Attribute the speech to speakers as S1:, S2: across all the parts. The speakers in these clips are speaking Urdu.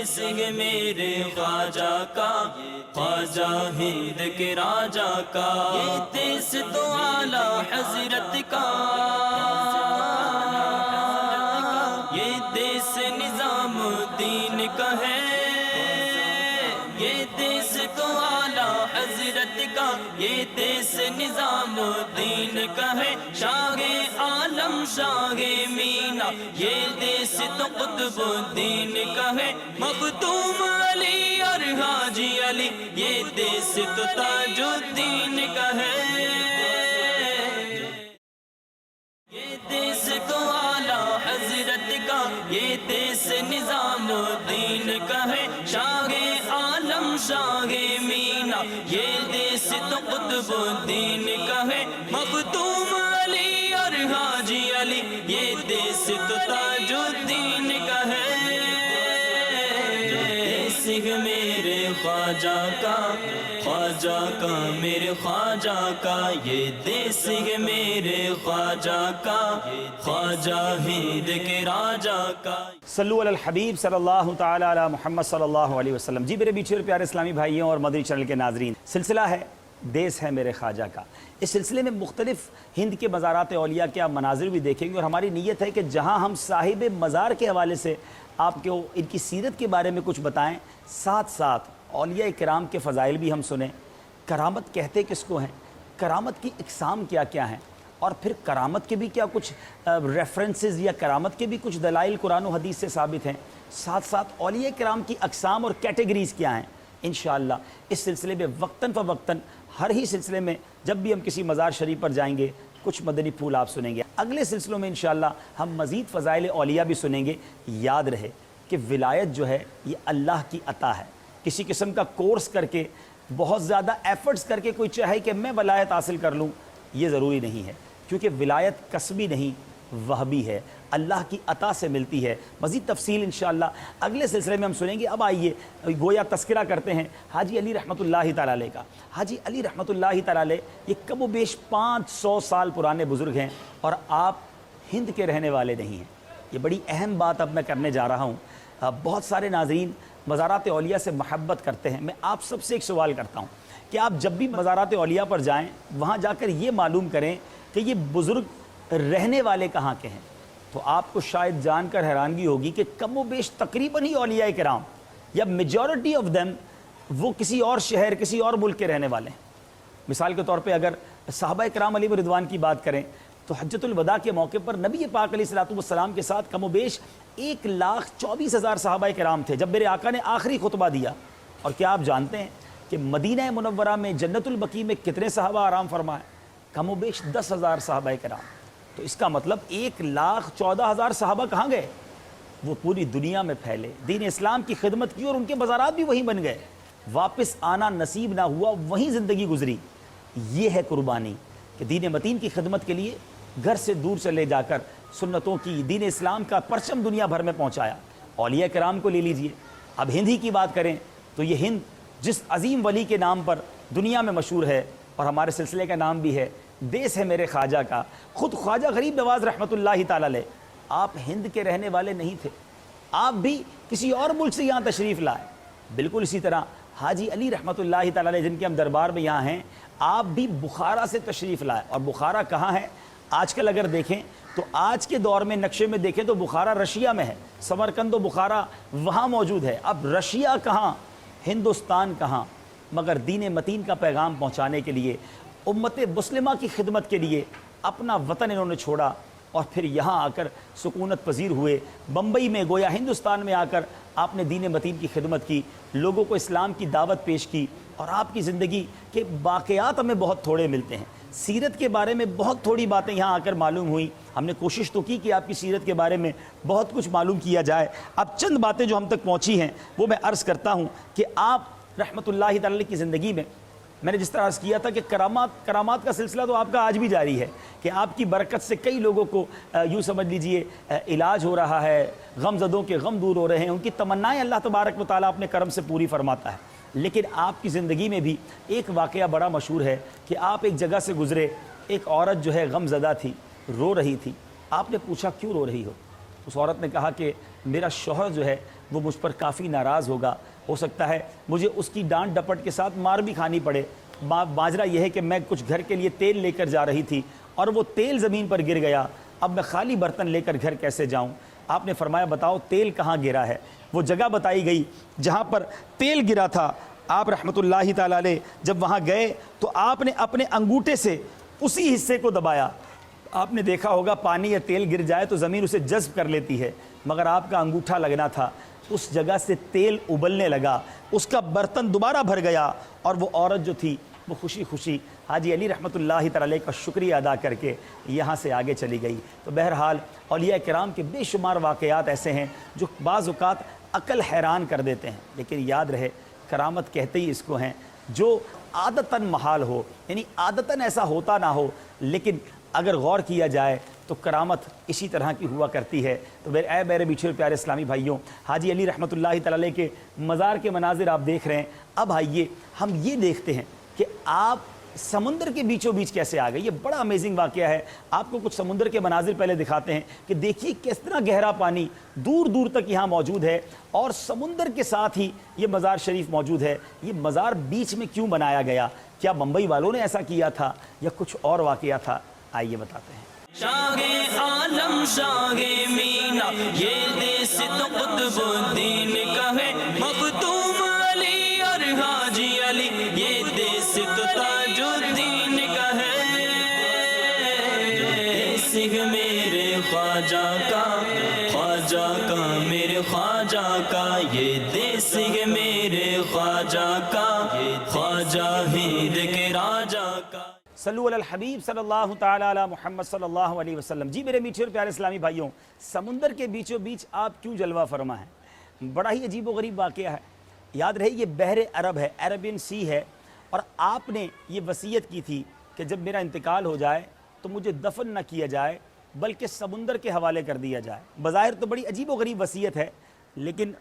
S1: دیس ہے میرے خواجہ کا، خواجہ ہند کے راجا کا، یہ دیس تو اعلیٰ حضرت کا، یہ دیس نظام الدین کا ہے، یہ دیس تو اعلیٰ حضرت کا، یہ دیس نظام الدین کا ہے، شاہ عالم شاہ مینا، یہ دیس تو قطب الدین کا ہے، مختوم علی اور حاجی علی، یہ دیس تو تاج الدین کا ہے، یہ دیس تو اعلیٰ حضرت کا، یہ دیس نظام الدین کا ہے، شاہ عالم شاہ مینا، یہ دیس تو قطب الدین کا ہے، مختوم علی اور حاجی علی، یہ دیس تو تاج الدین کا ہے، دیس ہے میرے خواجہ کا، خواجہ کا میرے خواجہ کا، یہ دیس ہے میرے خواجہ کا، خواجہ ہند کے راجا کا۔
S2: صلو علی الحبیب صلی اللہ تعالی علی محمد صلی اللہ علیہ وسلم۔ جی میرے بیچھے اور پیارے اسلامی بھائیوں اور مدنی چینل کے ناظرین، سلسلہ ہے دیس ہے میرے خواجہ کا۔ اس سلسلے میں مختلف ہند کے مزارات اولیاء کے آپ مناظر بھی دیکھیں گے، اور ہماری نیت ہے کہ جہاں ہم صاحب مزار کے حوالے سے آپ کو ان کی سیرت کے بارے میں کچھ بتائیں، ساتھ ساتھ اولیاء کرام کے فضائل بھی ہم سنیں، کرامت کہتے کس کو ہیں، کرامت کی اقسام کیا کیا ہیں، اور پھر کرامت کے بھی کیا کچھ ریفرنسز یا کرامت کے بھی کچھ دلائل قرآن و حدیث سے ثابت ہیں، ساتھ ساتھ اولیاء کرام کی اقسام اور کیٹیگریز کیا ہیں۔ انشاءاللہ اس سلسلے میں وقتاً فوقتاً ہر ہی سلسلے میں جب بھی ہم کسی مزار شریف پر جائیں گے کچھ مدنی پھول آپ سنیں گے۔ اگلے سلسلوں میں انشاءاللہ ہم مزید فضائل اولیاء بھی سنیں گے۔ یاد رہے کہ ولایت جو ہے یہ اللہ کی عطا ہے، کسی قسم کا کورس کر کے بہت زیادہ ایفرٹس کر کے کوئی چاہے کہ میں ولایت حاصل کر لوں، یہ ضروری نہیں ہے، کیونکہ ولایت کسبی نہیں وہبی ہے، اللہ کی عطا سے ملتی ہے۔ مزید تفصیل انشاءاللہ اگلے سلسلے میں ہم سنیں گے۔ اب آئیے گویا تذکرہ کرتے ہیں حاجی علی رحمۃ اللہ تعالیٰ علیہ کا۔ حاجی علی رحمۃ اللہ تعالیٰ علیہ یہ کم و بیش 500 سال پرانے بزرگ ہیں، اور آپ ہند کے رہنے والے نہیں ہیں۔ یہ بڑی اہم بات اب میں کرنے جا رہا ہوں۔ بہت سارے ناظرین مزارات اولیاء سے محبت کرتے ہیں۔ میں آپ سب سے ایک سوال کرتا ہوں کہ آپ جب بھی مزارات اولیاء پر جائیں وہاں جا کر یہ معلوم کریں کہ یہ بزرگ رہنے والے کہاں کے ہیں، تو آپ کو شاید جان کر حیرانگی ہوگی کہ کم و بیش تقریباً ہی اولیاء کرام یا میجورٹی آف دیم وہ کسی اور شہر کسی اور ملک کے رہنے والے ہیں۔ مثال کے طور پہ اگر صحابہ کرام علیہ رضوان کی بات کریں تو حجۃ الوداع کے موقع پر نبی پاک علیہ الصلوۃ والسلام کے ساتھ کم و بیش 1,24,000 صحابہ کرام تھے جب میرے آقا نے آخری خطبہ دیا۔ اور کیا آپ جانتے ہیں کہ مدینہ منورہ میں جنت البقیع میں کتنے صحابہ آرام فرمائے؟ کم و بیش 10,000 صحابہ کرام۔ تو اس کا مطلب 1,14,000 صحابہ کہاں گئے؟ وہ پوری دنیا میں پھیلے، دین اسلام کی خدمت کی، اور ان کے مزارات بھی وہیں بن گئے، واپس آنا نصیب نہ ہوا، وہیں زندگی گزری۔ یہ ہے قربانی کہ دین متین کی خدمت کے لیے گھر سے دور چلے جا کر سنتوں کی، دین اسلام کا پرچم دنیا بھر میں پہنچایا۔ اولیاء کرام کو لے لیجئے، اب ہند ہی کی بات کریں تو یہ ہند جس عظیم ولی کے نام پر دنیا میں مشہور ہے، اور ہمارے سلسلے کا نام بھی ہے دیس ہے میرے خواجہ کا، خود خواجہ غریب نواز رحمۃ اللہ تعالی علیہ آپ ہند کے رہنے والے نہیں تھے، آپ بھی کسی اور ملک سے یہاں تشریف لائے۔ بالکل اسی طرح حاجی علی رحمۃ اللہ تعالی علیہ جن کے ہم دربار میں یہاں ہیں، آپ بھی بخارا سے تشریف لائے۔ اور بخارا کہاں ہے؟ آج کل اگر دیکھیں تو آج کے دور میں نقشے میں دیکھیں تو بخارا رشیا میں ہے، سمرقند و بخارا وہاں موجود ہے۔ اب رشیا کہاں، ہندوستان کہاں، مگر دین متین کا پیغام پہنچانے کے لیے، امت مسلمہ کی خدمت کے لیے اپنا وطن انہوں نے چھوڑا، اور پھر یہاں آ کر سکونت پذیر ہوئے۔ بمبئی میں گویا ہندوستان میں آ کر آپ نے دین متین کی خدمت کی، لوگوں کو اسلام کی دعوت پیش کی، اور آپ کی زندگی کے واقعات ہمیں بہت تھوڑے ملتے ہیں، سیرت کے بارے میں بہت تھوڑی باتیں یہاں آ کر معلوم ہوئیں۔ ہم نے کوشش تو کی کہ آپ کی سیرت کے بارے میں بہت کچھ معلوم کیا جائے۔ اب چند باتیں جو ہم تک پہنچی ہیں وہ میں عرض کرتا ہوں کہ آپ رحمۃ اللہ تعالی کی زندگی میں نے جس طرح عرض کیا تھا کہ کرامات کا سلسلہ تو آپ کا آج بھی جاری ہے، کہ آپ کی برکت سے کئی لوگوں کو یوں سمجھ لیجئے علاج ہو رہا ہے، غم زدوں کے غم دور ہو رہے ہیں، ان کی تمنائیں اللہ تبارک و تعالیٰ اپنے کرم سے پوری فرماتا ہے۔ لیکن آپ کی زندگی میں بھی ایک واقعہ بڑا مشہور ہے کہ آپ ایک جگہ سے گزرے، ایک عورت جو ہے غم زدہ تھی، رو رہی تھی۔ آپ نے پوچھا کیوں رو رہی ہو؟ اس عورت نے کہا کہ میرا شوہر جو ہے وہ مجھ پر کافی ناراض ہوگا، ہو سکتا ہے مجھے اس کی ڈانٹ ڈپٹ کے ساتھ مار بھی کھانی پڑے۔ ماجرا یہ ہے کہ میں کچھ گھر کے لیے تیل لے کر جا رہی تھی اور وہ تیل زمین پر گر گیا، اب میں خالی برتن لے کر گھر کیسے جاؤں؟ آپ نے فرمایا بتاؤ تیل کہاں گرا ہے؟ وہ جگہ بتائی گئی جہاں پر تیل گرا تھا۔ آپ رحمۃ اللہ تعالیٰ علیہ جب وہاں گئے تو آپ نے اپنے انگوٹھے سے اسی حصے کو دبایا۔ آپ نے دیکھا ہوگا پانی یا تیل گر جائے تو زمین اسے جذب کر لیتی ہے، مگر آپ کا انگوٹھا لگنا تھا، اس جگہ سے تیل ابلنے لگا، اس کا برتن دوبارہ بھر گیا، اور وہ عورت جو تھی وہ خوشی خوشی حاجی علی رحمۃ اللہ تعالیٰ علیہ کا شکریہ ادا کر کے یہاں سے آگے چلی گئی۔ تو بہرحال اولیاء کرام کے بے شمار واقعات ایسے ہیں جو بعض اوقات عقل حیران کر دیتے ہیں، لیکن یاد رہے کرامت کہتے ہی اس کو ہیں جو عادتاً محال ہو، یعنی عادتاً ایسا ہوتا نہ ہو، لیکن اگر غور کیا جائے تو کرامت اسی طرح کی ہوا کرتی ہے۔ تو اے میرے بیچھے پیارے اسلامی بھائیوں، حاجی علی رحمۃ اللہ تعالیٰ علیہ کے مزار کے مناظر آپ دیکھ رہے ہیں۔ اب آئیے ہم یہ دیکھتے ہیں کہ آپ سمندر کے بیچوں بیچ کیسے آ گئے۔ یہ بڑا امیزنگ واقعہ ہے۔ آپ کو کچھ سمندر کے مناظر پہلے دکھاتے ہیں کہ دیکھیے کس طرح گہرا پانی دور دور تک یہاں موجود ہے، اور سمندر کے ساتھ ہی یہ مزار شریف موجود ہے۔ یہ مزار بیچ میں کیوں بنایا گیا؟ کیا بمبئی والوں نے ایسا کیا تھا یا کچھ اور واقعہ تھا؟ آئیے بتاتے ہیں۔
S1: شاہ عالم شاہ مینا یہ دیس تو قطب الدین کا ہے، مختوم علی اور حاجی علی یہ دیس تو تاج الدین کا ہے۔ دیس ہے میرے خواجہ کا، خواجہ کا میرے خواجہ کا، یہ دیس ہے میرے خواجہ کا، خواجہ ہند کے راجہ کا۔
S2: صلو علی الحبیب صلی اللہ تعالی علی محمد صلی اللہ علیہ وسلم۔ جی میرے میٹھے اور پیارے اسلامی بھائیوں، سمندر کے بیچوں بیچ آپ کیوں جلوہ فرما ہیں؟ بڑا ہی عجیب و غریب واقعہ ہے۔ یاد رہے یہ بحر عرب ہے، عربین سی ہے، اور آپ نے یہ وصیت کی تھی کہ جب میرا انتقال ہو جائے تو مجھے دفن نہ کیا جائے بلکہ سمندر کے حوالے کر دیا جائے۔ بظاہر تو بڑی عجیب و غریب وصیت ہے، لیکن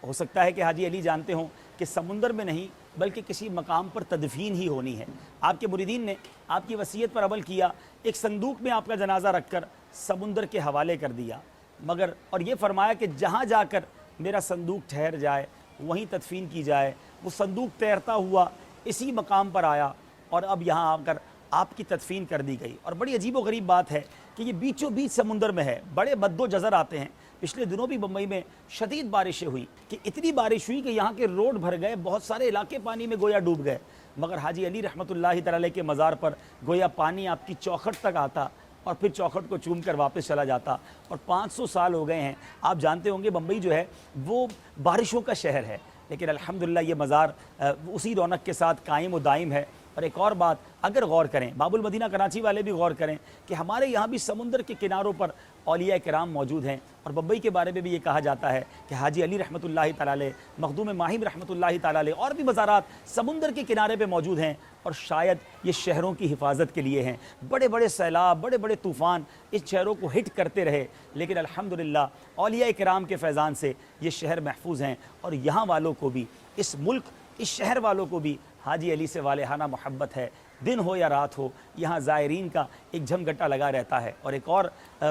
S2: ہو سکتا ہے کہ حاجی علی جانتے ہوں کہ سمندر میں نہیں بلکہ کسی مقام پر تدفین ہی ہونی ہے۔ آپ کے مریدین نے آپ کی وصیت پر عمل کیا، ایک صندوق میں آپ کا جنازہ رکھ کر سمندر کے حوالے کر دیا، مگر اور یہ فرمایا کہ جہاں جا کر میرا صندوق ٹھہر جائے وہیں تدفین کی جائے۔ وہ صندوق تیرتا ہوا اسی مقام پر آیا اور اب یہاں آ کر آپ کی تدفین کر دی گئی۔ اور بڑی عجیب و غریب بات ہے کہ یہ بیچوں بیچ سمندر میں ہے، بڑے مد و جزر آتے ہیں۔ پچھلے دنوں بھی بمبئی میں شدید بارشیں ہوئی کہ اتنی بارش ہوئی کہ یہاں کے روڈ بھر گئے، بہت سارے علاقے پانی میں گویا ڈوب گئے، مگر حاجی علی رحمۃ اللہ تعالی علیہ کے مزار پر گویا پانی آپ کی چوکھٹ تک آتا اور پھر چوکھٹ کو چوم کر واپس چلا جاتا۔ اور 500 سال ہو گئے ہیں۔ آپ جانتے ہوں گے بمبئی جو ہے وہ بارشوں کا شہر ہے، لیکن الحمدللہ یہ مزار اسی رونق کے ساتھ قائم و دائم ہے۔ اور ایک اور بات اگر غور کریں، باب المدینہ کراچی والے بھی غور کریں کہ ہمارے یہاں بھی سمندر کے کناروں پر اولیاء کرام موجود ہیں، اور بمبئی کے بارے میں بھی یہ کہا جاتا ہے کہ حاجی علی رحمۃ اللہ تعالی علیہ، مخدوم ماہم رحمۃ اللہ تعالی علیہ اور بھی مزارات سمندر کے کنارے پہ موجود ہیں، اور شاید یہ شہروں کی حفاظت کے لیے ہیں۔ بڑے بڑے سیلاب، بڑے بڑے طوفان اس شہروں کو ہٹ کرتے رہے، لیکن الحمدللہ اولیاء کرام کے فیضان سے یہ شہر محفوظ ہیں، اور یہاں والوں کو بھی، اس ملک، اس شہر والوں کو بھی حاجی علی سے والہانہ محبت ہے۔ دن ہو یا رات ہو یہاں زائرین کا ایک جھمگٹا لگا رہتا ہے۔ اور ایک اور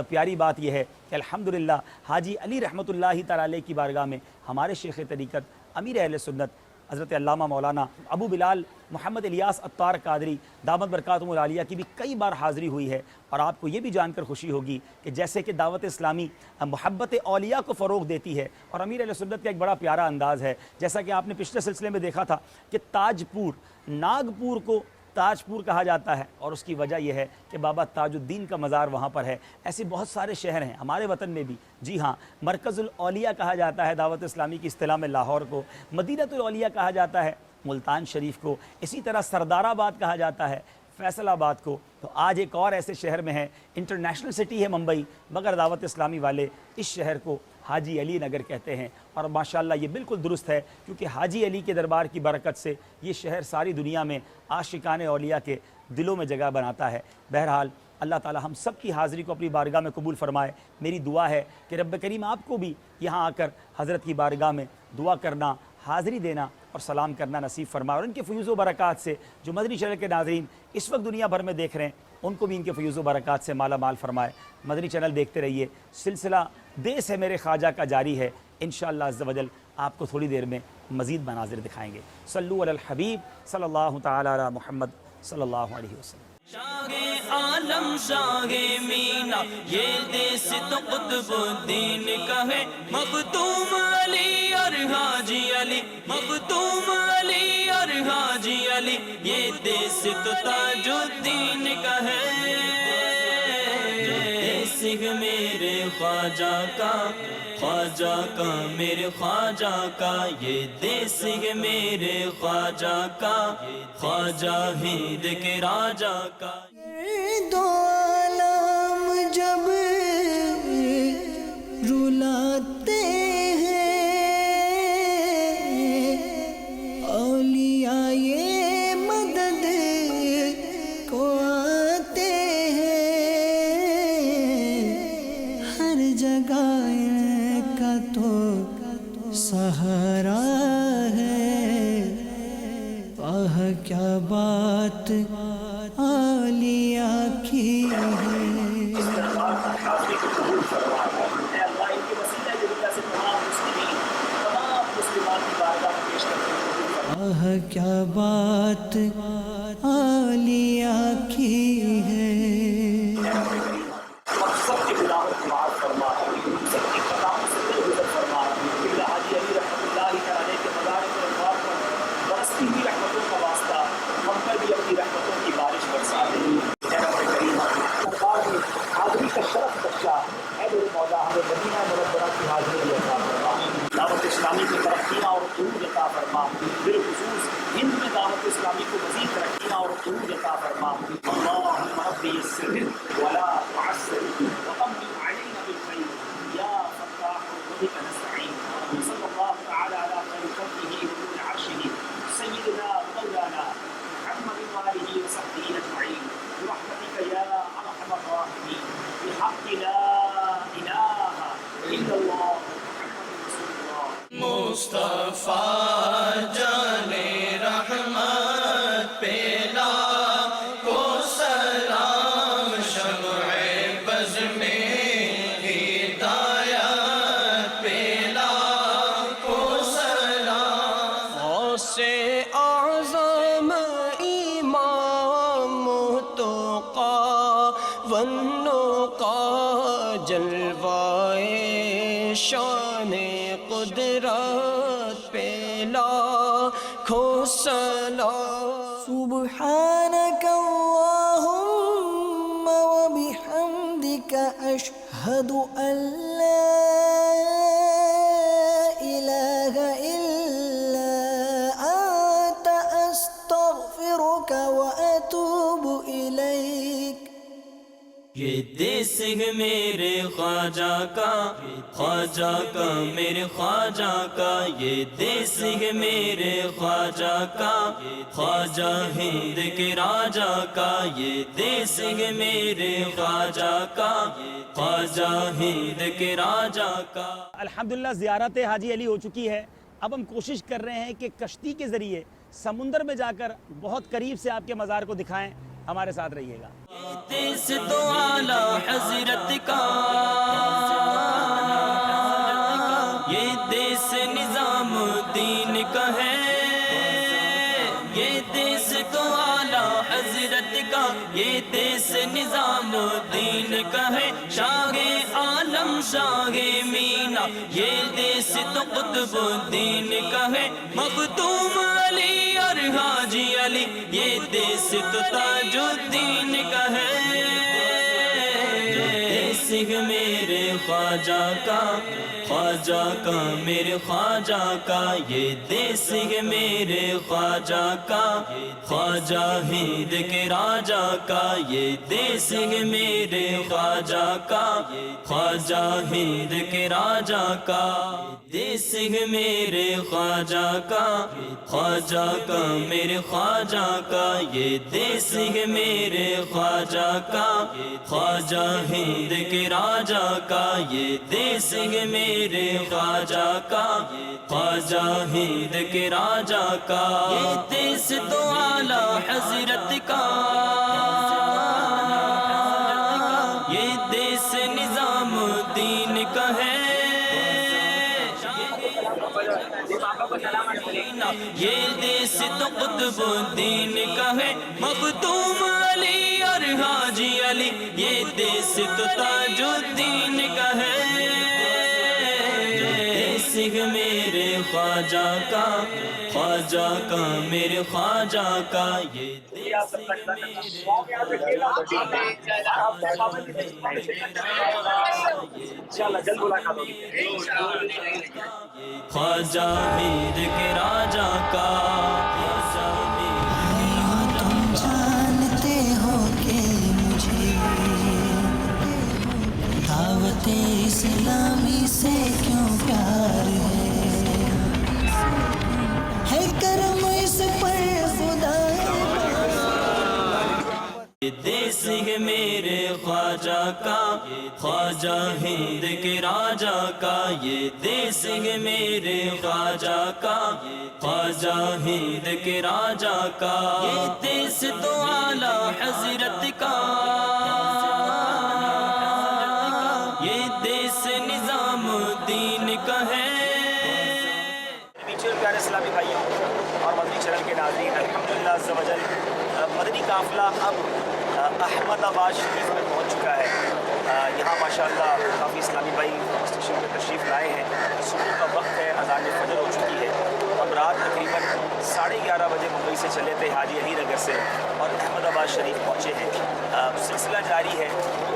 S2: پیاری بات یہ ہے کہ الحمدللہ حاجی علی رحمۃ اللہ تعالی علیہ کی بارگاہ میں ہمارے شیخ طریقت امیر اہل سنت حضرت علامہ مولانا ابو بلال محمد الیاس عطار قادری دامت برکاتہم العالیہ کی بھی کئی بار حاضری ہوئی ہے۔ اور آپ کو یہ بھی جان کر خوشی ہوگی کہ جیسے کہ دعوت اسلامی محبت اولیاء کو فروغ دیتی ہے، اور امیر اہل سنت کا ایک بڑا پیارا انداز ہے، جیسا کہ آپ نے پچھلے سلسلے میں دیکھا تھا کہ تاج پور، ناگپور کو تاج پور کہا جاتا ہے، اور اس کی وجہ یہ ہے کہ بابا تاج الدین کا مزار وہاں پر ہے۔ ایسے بہت سارے شہر ہیں ہمارے وطن میں بھی۔ جی ہاں، مرکز الاولیاء کہا جاتا ہے دعوت اسلامی کی اصطلاح میں لاہور کو، مدینۃ الاولیاء کہا جاتا ہے ملتان شریف کو، اسی طرح سردار آباد کہا جاتا ہے فیصل آباد کو۔ تو آج ایک اور ایسے شہر میں ہے، انٹرنیشنل سٹی ہے ممبئی، مگر دعوت اسلامی والے اس شہر کو حاجی علی نگر کہتے ہیں۔ اور ماشاءاللہ یہ بالکل درست ہے، کیونکہ حاجی علی کے دربار کی برکت سے یہ شہر ساری دنیا میں عاشقان اولیاء کے دلوں میں جگہ بناتا ہے۔ بہرحال اللہ تعالی ہم سب کی حاضری کو اپنی بارگاہ میں قبول فرمائے۔ میری دعا ہے کہ رب کریم آپ کو بھی یہاں آ کر حضرت کی بارگاہ میں دعا کرنا، حاضری دینا اور سلام کرنا نصیب فرمائے، اور ان کے فیوز و برکات سے جو مدنی چینل کے ناظرین اس وقت دنیا بھر میں دیکھ رہے ہیں ان کو بھی ان کے فیوز و برکات سے مالا مال فرمائے۔ مدنی چینل دیکھتے رہیے، سلسلہ دیس ہے میرے خواجہ کا جاری ہے۔ انشاءاللہ عز و جل آپ کو تھوڑی دیر میں مزید مناظر دکھائیں گے۔ صلو علی الحبیب صلی اللہ تعالی علی محمد صلی اللہ علیہ وسلم۔
S1: شاہ عالم شاہ مینا یہ دیس تو قطب الدین کا ہے، مختوم علی اور حاجی علی، مختوم علی اور حاجی علی، یہ دیس تو تاج الدین کا ہے۔ دیس میرے خواجہ کا، خواجہ کا میرے خواجہ کا، یہ دیس ہے میرے خواجہ کا، خواجہ ہند کے راجہ کا۔
S3: دو عالم جب رلاتے ہیں، اولیاء یہ مدد کو آتے ہیں، ہر جگہ ان کا تو سہارا ہے، آہ کیا بات اولیاء کی ہے۔
S2: حاضری کو قبول فرما، اے اللہ ان کے وسیلہ کے ذریعے سے تمام مسلمین، تمام مسلمان کی بارگاہ میں پیش کرتے ہیں۔
S3: آہ کیا بات اولیاء کی ہے۔
S2: سب کی بلاوت کو معاف فرما، سب کی خطاؤں سے درگزر فرما۔ قبلہ حاجی علی رحمۃ اللہ تعالی کے مدارک اور انوار پر برستی ہوئی رحمتوں کا واسطہ ہم پر بھی اپنی رحمتوں کی بارش برسا دے۔ اے رب کریم، دربار میں حاضری کا شرف بخشا، اے میرے مولا ہمیں مدینہ منورہ کی حاضری بھی عطا فرما، دعوت اسلامی کی ترقیاں اور عروج عطا فرما، بالخصوص ہند میں دعوت اسلامی کو مزید ترقیاں اور عروج عطا فرما۔ اللہم رب یسر ولا تعسر وتمم علینا بالخیر یا فتاح بک نستعین۔ صلی اللہ تعالی علی خیر خلقہ ونور عرشہ سیدنا مولانا محمد وآلہ وصحبہ اجمعین برحمتک یا ارحم الراحمین بحق لا الہ الا اللہ محمد رسول اللہ۔
S1: مصطفیٰ جان رحمت پیلا کو سلام، شمع بز میں ہدایت پیلا کو سلام، غوث اعظم امام متقی والنقی، جلوائے شان قدرت پیلا کھو سلام۔
S3: سبحانك اللهم وبحمدك أشهد أن لا إله إلا أنت، أستغفرك وأتوب إليك۔
S1: یہ دیس ہے میرے خواجہ کا، خواجہ کا میرے خواجہ کا، یہ دیس ہے میرے خواجہ کا، خواجہ ہند کے راجہ کا، یہ دیس ہے میرے خواجہ کا، خواجہ ہند کے راجہ کا۔
S2: الحمدللہ زیارت حاجی علی ہو چکی ہے۔ اب ہم کوشش کر رہے ہیں کہ کشتی کے ذریعے سمندر میں جا کر بہت قریب سے آپ کے مزار کو دکھائیں۔ ہمارے ساتھ رہیے گا۔
S1: دیس تو اعلیٰ حضرت کا، یہ دیس نظام الدین کا ہے، یہ دیس تو اعلیٰ حضرت کا، یہ دیس نظام الدین کا ہے۔ شاہ عالم شاہ مینا یہ دیس تو قطب الدین کا ہے، مختوم علی اور حاجی علی یہ دیس تو تاج الدین کا ہے۔ دیس ہے میرے خواجہ کا، خواجہ کا میرے خواجہ کا، یہ دیس ہے میرے خواجہ کا، خواجہ ہند کے راجہ کا، یہ دیس ہے میرے خواجہ کا، خواجہ ہند کے راجہ کا، دیس ہے میرے خواجہ کا، خواجہ کا میرے خواجہ کا، یہ دیس ہے میرے خواجہ کا، خواجہ ہند کے راجہ کا، یہ دیس ہے میرے خواجہ کا، خواجہ ہند کے راجہ کا، یہ دیس تو اعلیٰ حضرت کا، یہ دیس نظام الدین کا ہے۔ یہ دیس تو قطب الدین کا ہے مختوم علی اور حاجی علی یہ دیس تو تاج الدین کا ہے دیس میرے خواجہ کا میرے خواجہ کا یہ خواجہ میر کے راجہ کا
S3: تم جانتے ہو کہ مجھے دعوت اسلامی سے کیوں پیار ہے کرم اس پر خدا
S1: یہ دیس ہے میرے خواجہ کا خواجہ ہند کے راجہ کا یہ دیس ہے میرے خواجہ کا خواجہ ہند کے راجہ کا یہ دیس تو اعلیٰ حضرت کا یہ دیس نظام الدین کا ہے
S2: پیچھے پیارے اسلامی بھائیوں اور مدنی چینل کے ناظرین الحمدللہ عز و جل مدنی قافلہ اب احمد آباد شریف میں پہنچ چکا ہے یہاں ماشاءاللہ کافی اسلامی بھائی اسٹیشن پہ تشریف لائے ہیں صبح کا وقت ہے اذان فجر ہو چکی ہے ہم رات تقریباً 11:30 بجے ممبئی سے چلے تھے حاجی علی نگر سے اور احمد آباد شریف پہنچے ہیں سلسلہ جاری ہے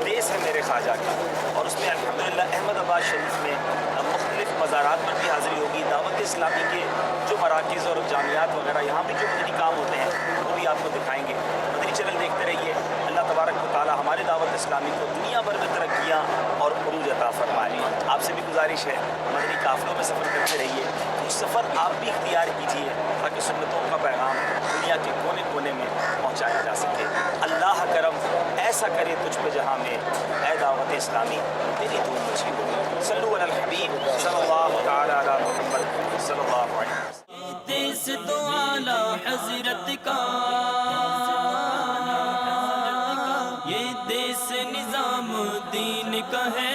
S2: دیس ہے میرے خواجہ کا اور اس میں الحمدللہ احمد آباد شریف میں مختلف مزارات پر بھی حاضری ہوگی دعوت اسلامی کے جو مراکز اور جامعات وغیرہ یہاں بھی جو مدنی کام ہوتے ہیں وہ بھی آپ کو دکھائیں گے مدنی چینل دیکھتے رہیے اللہ تبارک و تعالی ہمارے دعوت اسلامی کو دنیا بھر میں ترقیاں اور عروج عطا فرمائے آپ سے بھی گزارش ہے مدنی قافلوں میں سفر کرتے رہیے کچھ سفر آپ بھی اختیار کیجیے تاکہ سنتوں کا پیغام دنیا کے کونے کونے میں پہنچایا جا سکے اللہ کرم ایسا کرے تجھ پہ جہاں میں اے دعوت اسلامی تیری دھوم مچھی ہو صلو علی الحبیب صلی اللہ تعالی علی محمد صلی اللہ علیہ وسلم
S1: دیس تو اعلیٰ حضرت کا یہ دیس نظام الدین کا ہے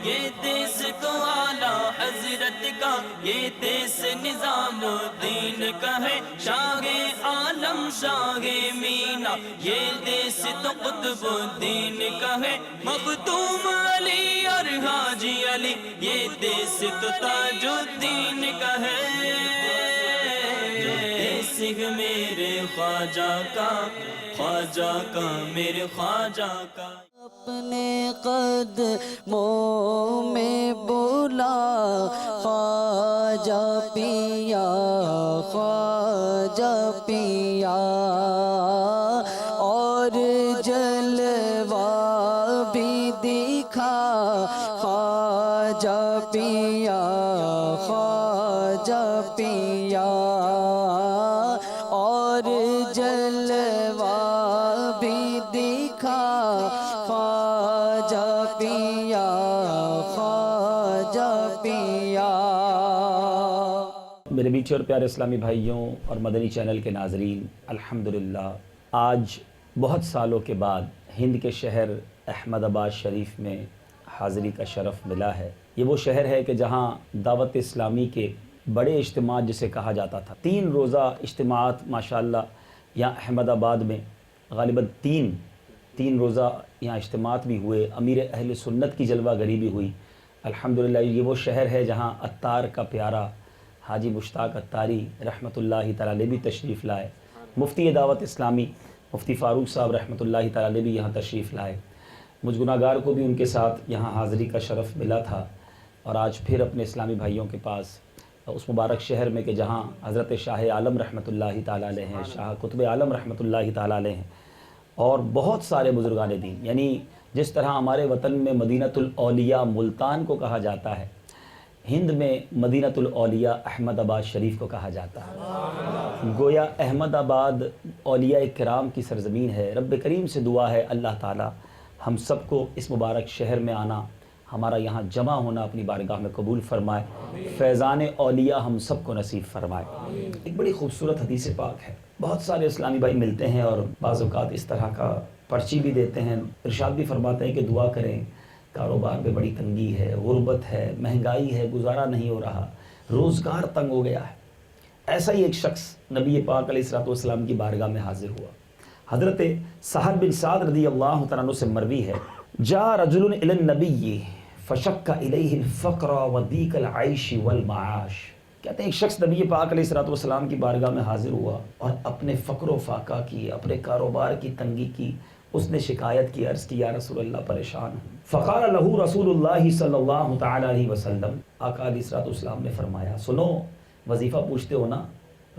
S1: یہ دیس تو اعلیٰ حضرت کا یہ دیس نظام الدین کا ہے شاہ عالم شاہ مینا یہ دیس تو قطب الدین کا ہے مختوم علی اور حاجی علی یہ دیس تو تاج الدین کا ہے دیس میرے خواجہ کا میرے خواجہ کا
S3: اپنے قدموں میں بولا خواجہ پیا اور جلوہ بھی دکھا خواجہ پیا اور جلوہ بھی دکھا خواجہ پیا
S2: میرے میٹھے اور پیارے اسلامی بھائیوں اور مدنی چینل کے ناظرین الحمدللہ آج بہت سالوں کے بعد ہند کے شہر احمد آباد شریف میں حاضری کا شرف ملا ہے یہ وہ شہر ہے کہ جہاں دعوت اسلامی کے بڑے اجتماعات جسے کہا جاتا تھا 3 روزہ اجتماعات ماشاءاللہ یہاں احمد آباد میں غالباً تین روزہ یہاں اجتماعات بھی ہوئے امیر اہل سنت کی جلوہ گری بھی ہوئی الحمدللہ یہ وہ شہر ہے جہاں عطار کا پیارا حاجی مشتاق عطاری رحمۃ اللہ تعالی علیہ بھی تشریف لائے مفتی دعوت اسلامی مفتی فاروق صاحب رحمۃ اللہ تعالی علیہ بھی یہاں تشریف لائے مجھ گناہگار کو بھی ان کے ساتھ یہاں حاضری کا شرف ملا تھا اور آج پھر اپنے اسلامی بھائیوں کے پاس اس مبارک شہر میں کہ جہاں حضرت شاہ عالم رحمۃ اللہ تعالی علیہ ہیں شاہ قطب عالم رحمۃ اللہ تعالی علیہ ہیں اور بہت سارے بزرگان دین یعنی جس طرح ہمارے وطن میں مدینۃ الاولیاء ملتان کو کہا جاتا ہے ہند میں مدینۃ الاولیاء احمد آباد شریف کو کہا جاتا ہے گویا احمد آباد اولیاء کرام کی سرزمین ہے رب کریم سے دعا ہے اللہ تعالی ہم سب کو اس مبارک شہر میں آنا ہمارا یہاں جمع ہونا اپنی بارگاہ میں قبول فرمائے فیضان اولیاء ہم سب کو نصیب فرمائے ایک بڑی خوبصورت حدیث پاک ہے بہت سارے اسلامی بھائی ملتے ہیں اور بعض اوقات اس طرح کا پرچی بھی دیتے ہیں ارشاد بھی فرماتے ہیں کہ دعا کریں کاروبار میں بڑی تنگی ہے، غربت ہے، مہنگائی ہے، گزارا نہیں ہو رہا، روزگار تنگ ہو گیا ہے۔ ایسا ہی ایک شخص نبی پاک علیہ الصلوۃ والسلام کی بارگاہ میں حاضر ہوا۔ حضرت سہل بن سعد رضی اللہ تعالیٰ عنہ سے مروی ہے، جاء رجل الی النبی فشک الیہ الفقر وضیق العیش والمعاش۔ کہتے ہیں ایک شخص نبی پاک علیہ الصلوۃ والسلام کی بارگاہ میں حاضر ہوا اور اپنے فقر و فاقہ کی، اپنے کاروبار کی تنگی کی اس نے شکایت کی، عرض کی یا رسول اللہ پریشان ہوں۔ فقال له رسول اللہ صلی اللہ تعالی علیہ وسلم، آقا علیہ الصلوۃ والسلام نے فرمایا سنو، وظیفہ پوچھتے ہو نا،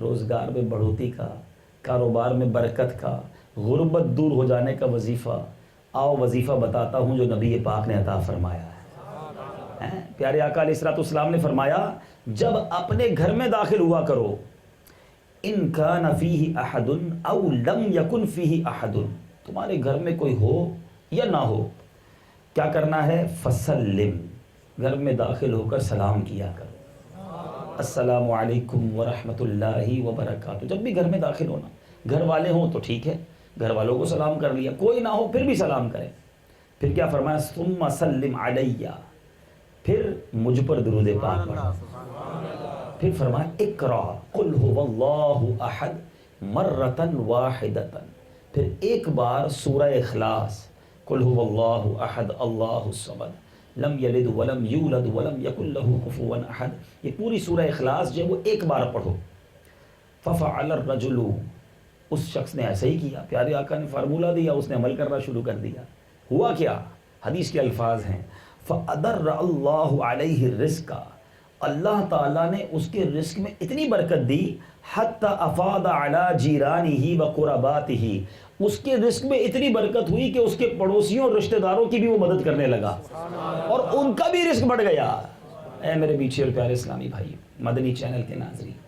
S2: روزگار میں بڑھوتی کا، کاروبار میں برکت کا، غربت دور ہو جانے کا وظیفہ، آؤ وظیفہ بتاتا ہوں جو نبی پاک نے عطا فرمایا ہے۔ پیارے آقا علیہ الصلوۃ والسلام نے فرمایا جب اپنے گھر میں داخل ہوا کرو، ان کان فیہ احد او لم یکن فیہ احد، تمہارے گھر میں کوئی ہو یا نہ ہو، کیا کرنا ہے؟ فسلم، گھر میں داخل ہو کر سلام کیا کرو، السلام علیکم ورحمۃ اللہ وبرکاتہ۔ جب بھی گھر میں داخل ہونا، گھر والے ہوں تو ٹھیک ہے، گھر والوں کو سلام کر لیا، کوئی نہ ہو پھر بھی سلام کریں۔ پھر کیا فرمایا؟ ثم سلم علیہ، پھر مجھ پر درود پاک پڑھو۔ پھر فرمایا اقرا قل هو اللہ احد مرۃ واحدۃ، پھر ایک بار سورہ اخلاص، قل هو اللہ احد اللہ الصمد لم یلد ولم یولد ولم یکن له کفوا احد، یہ پوری سورہ اخلاص جو ہے وہ ایک بار پڑھو۔ ففعل الرجل، اس شخص نے ایسا ہی کیا، پیارے آقا نے فارمولہ دیا، اس نے عمل کرنا شروع کر دیا۔ ہوا کیا؟ حدیث کے الفاظ ہیں فَأَدَرَّ اللَّهُ عَلَيْهِ الرِّزْقَ، اللہ تعالیٰ نے اس کے رزق میں اتنی برکت دی، حَتَّى أَفَاضَ عَلَى جِيرَانِهِ وَقُرَبَاتِهِ، اس کے رزق میں اتنی برکت ہوئی کہ اس کے پڑوسیوں اور رشتہ داروں کی بھی وہ مدد کرنے لگا اور ان کا بھی رزق بڑھ گیا۔ اے میرے میٹھے اور پیارے اسلامی بھائی، مدنی چینل کے ناظرین،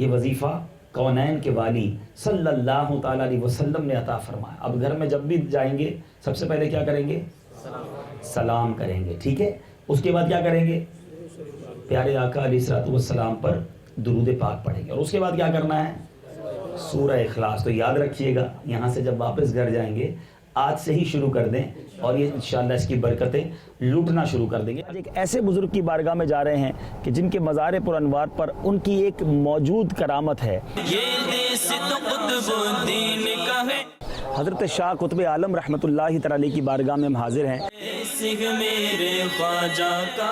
S2: یہ وظیفہ کونین کے والی صلی اللہ تعالیٰ علیہ وسلم نے عطا فرمایا۔ اب گھر میں جب بھی جائیں گے سب سے پہلے کیا کریں گے؟ سلام کریں گے، ٹھیک ہے؟ اس کے بعد کیا کریں گے؟ پیارے آقا علیہ الصلوۃ والسلام پر درود پاک پڑھیں گے، اور اس کے بعد کیا کرنا ہے؟ سورہ اخلاص۔ تو یاد رکھیے گا، یہاں سے جب واپس گھر جائیں گے آج سے ہی شروع کر دیں اور یہ انشاءاللہ اس کی برکتیں لوٹنا شروع کر دیں گے۔ ایک ایسے بزرگ کی بارگاہ میں جا رہے ہیں کہ جن کے مزار پر انوار پر ان کی ایک موجود کرامت ہے۔
S1: یہ دیس تو قطب الدین کا ہے،
S2: حضرت شاہ قطب عالم رحمۃ اللہ تعالی کی بارگاہ میں ہم حاضر ہیں۔
S1: سکھ میرے خواجہ کا،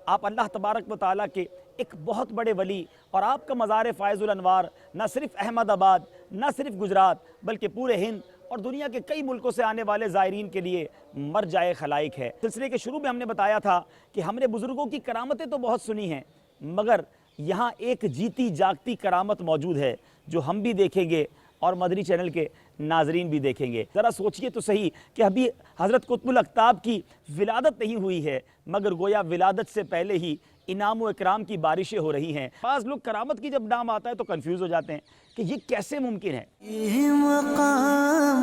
S2: آپ اللہ تبارک و تعالیٰ کے ایک بہت بڑے ولی، اور آپ کا مزار فائز الانوار نہ صرف احمد آباد، نہ صرف گجرات، بلکہ پورے ہند اور دنیا کے کئی ملکوں سے آنے والے زائرین کے لیے مرجع خلائق ہے۔ سلسلے کے شروع میں ہم نے بتایا تھا کہ ہم نے بزرگوں کی کرامتیں تو بہت سنی ہیں، مگر یہاں ایک جیتی جاگتی کرامت موجود ہے جو ہم بھی دیکھیں گے اور مدنی چینل کے ناظرین بھی دیکھیں گے۔ ذرا سوچئے تو صحیح کہ ابھی حضرت قطب الاقطاب کی ولادت نہیں ہوئی ہے، مگر گویا ولادت سے پہلے ہی انعام و اکرام کی بارشیں ہو رہی ہیں۔ بعض لوگ کرامت کی جب نام آتا ہے تو کنفیوز ہو جاتے ہیں کہ یہ کیسے ممکن ہے۔
S3: یہ مقامات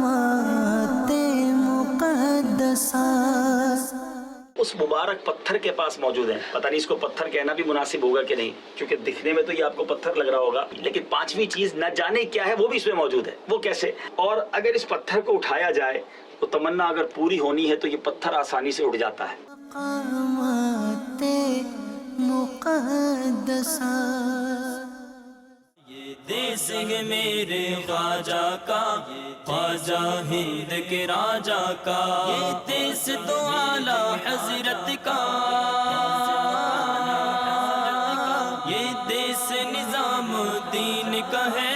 S3: مقدسات
S2: اس مبارک پتھر کے پاس موجود ہیں، پتہ نہیں اس کو پتھر کہنا بھی مناسب ہوگا کہ نہیں، کیونکہ دکھنے میں تو یہ آپ کو پتھر لگ رہا ہوگا، لیکن پانچویں چیز نہ جانے کیا ہے وہ بھی اس میں موجود ہے۔ وہ کیسے؟ اور اگر اس پتھر کو اٹھایا جائے تو تمنا اگر پوری ہونی ہے تو یہ پتھر آسانی سے اٹھ جاتا ہے۔
S3: مقامات مقدسات،
S1: یہ دیس ہے میرے خواجہ کا، خواجہ ہند کے راجہ کا، یہ دیس تو اعلی حضرت کا، یہ دیس نظام الدین کا ہے،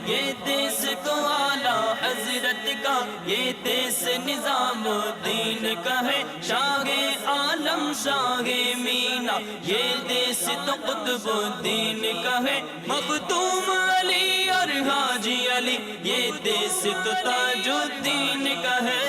S1: یہ دیس تو اعلی حضرت کا، یہ دیس نظام الدین کا ہے، شاہ عالم شاہ مینا، یہ دیس تو قطب الدین کا ہے، مختوم علی اور حاجی علی، یہ دیس تو تاج الدین کا ہے۔